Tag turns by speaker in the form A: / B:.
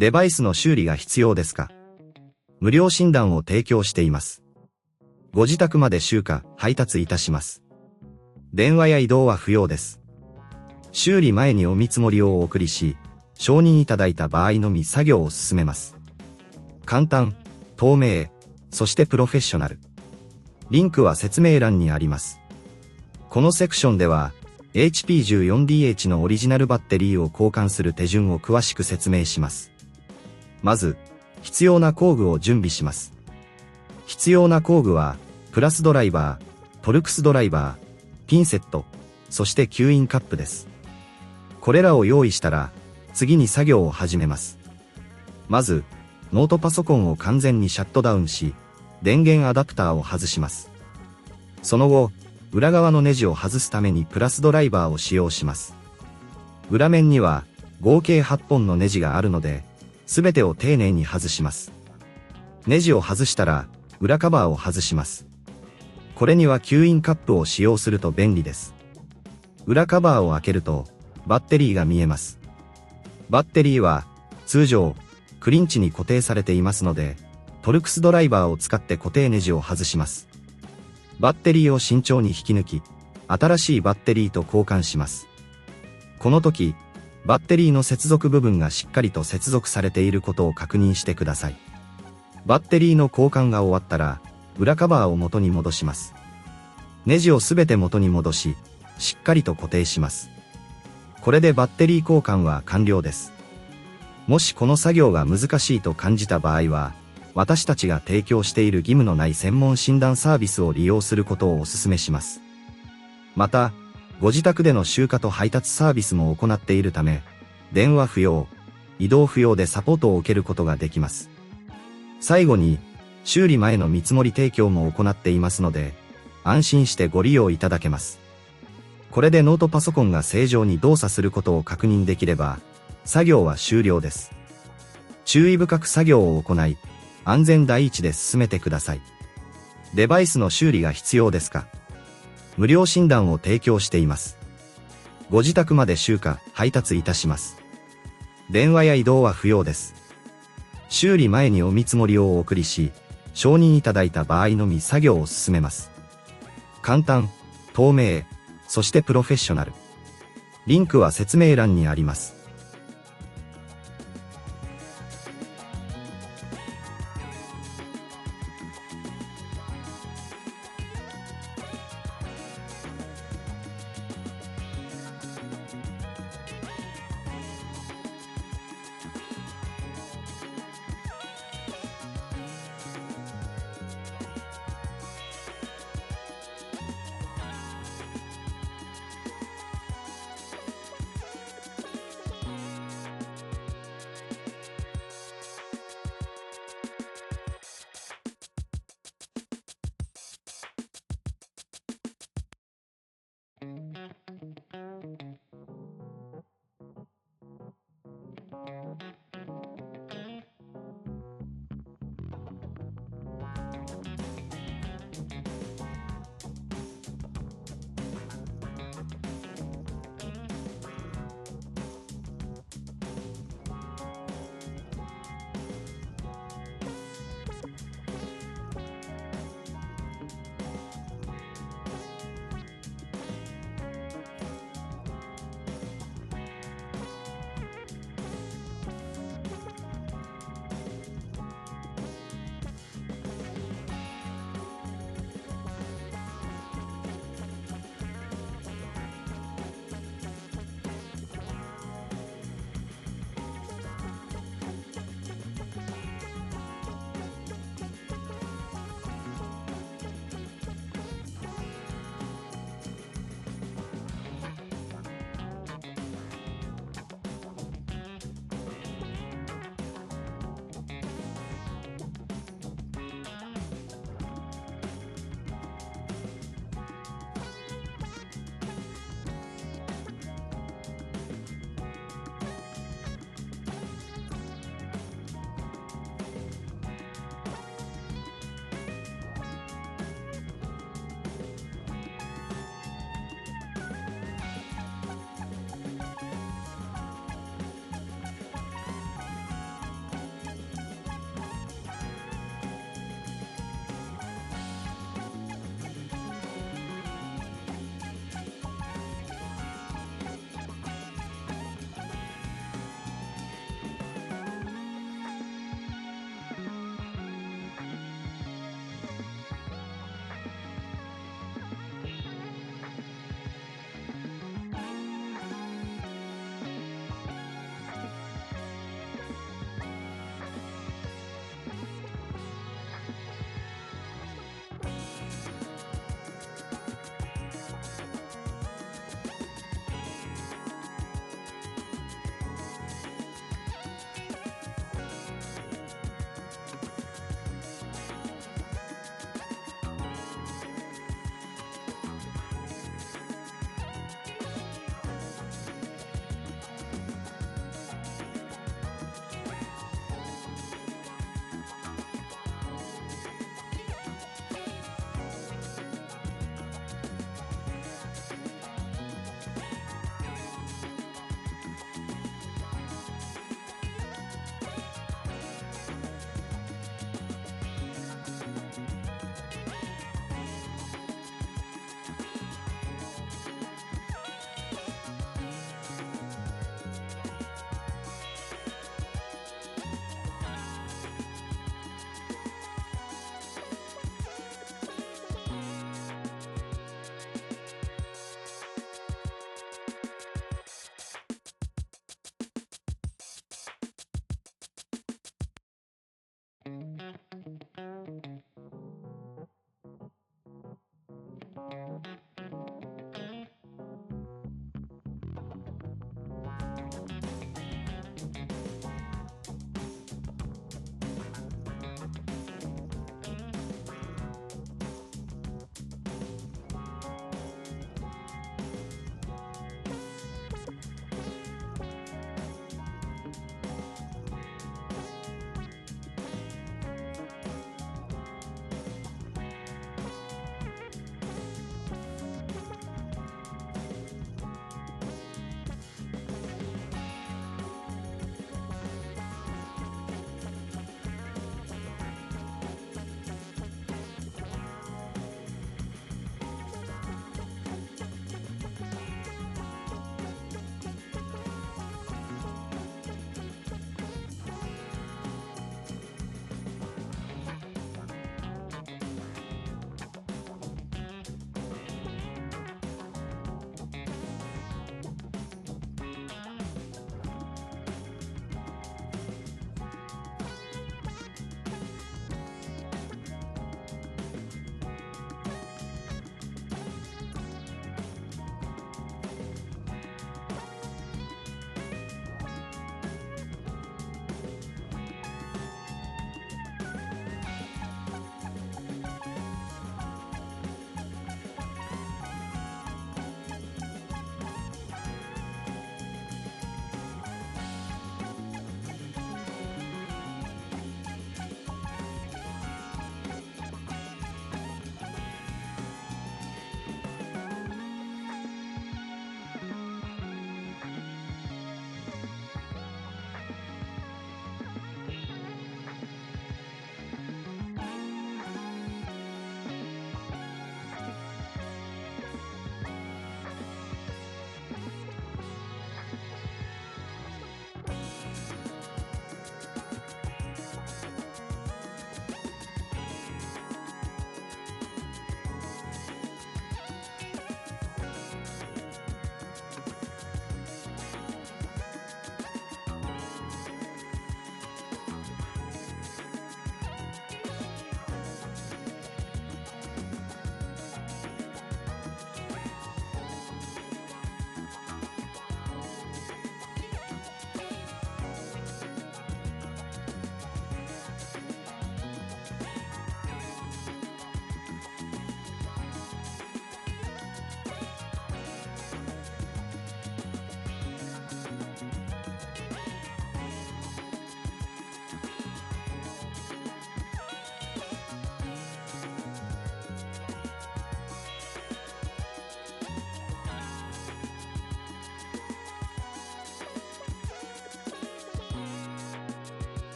A: デバイスの修理が必要ですか？無料診断を提供しています。ご自宅まで集荷、配達いたします。電話や移動は不要です。修理前にお見積もりをお送りし、承認いただいた場合のみ作業を進めます。簡単、透明、そしてプロフェッショナル。リンクは説明欄にあります。このセクションでは、HP14DH のオリジナルバッテリーを交換する手順を詳しく説明します。まず、必要な工具を準備します。必要な工具は、プラスドライバー、トルクスドライバー、ピンセット、そして吸引カップです。これらを用意したら、次に作業を始めます。まず、ノートパソコンを完全にシャットダウンし、電源アダプターを外します。その後、裏側のネジを外すためにプラスドライバーを使用します。裏面には、合計8本のネジがあるので、すべてを丁寧に外します。ネジを外したら、裏カバーを外します。これには吸引カップを使用すると便利です。裏カバーを開けると、バッテリーが見えます。バッテリーは、通常、クリンチに固定されていますので、トルクスドライバーを使って固定ネジを外します。バッテリーを慎重に引き抜き、新しいバッテリーと交換します。この時、バッテリーの接続部分がしっかりと接続されていることを確認してください。バッテリーの交換が終わったら、裏カバーを元に戻します。ネジをすべて元に戻し、しっかりと固定します。これでバッテリー交換は完了です。もしこの作業が難しいと感じた場合は、私たちが提供している義務のない専門診断サービスを利用することをお勧めします。また、ご自宅での集荷と配達サービスも行っているため、電話不要、移動不要でサポートを受けることができます。最後に、修理前の見積もり提供も行っていますので、安心してご利用いただけます。これでノートパソコンが正常に動作することを確認できれば、作業は終了です。注意深く作業を行い、安全第一で進めてください。デバイスの修理が必要ですか？無料診断を提供しています。ご自宅まで集荷、配達いたします。電話や移動は不要です。修理前にお見積もりをお送りし、承認いただいた場合のみ作業を進めます。簡単、透明、そしてプロフェッショナル。リンクは説明欄にあります。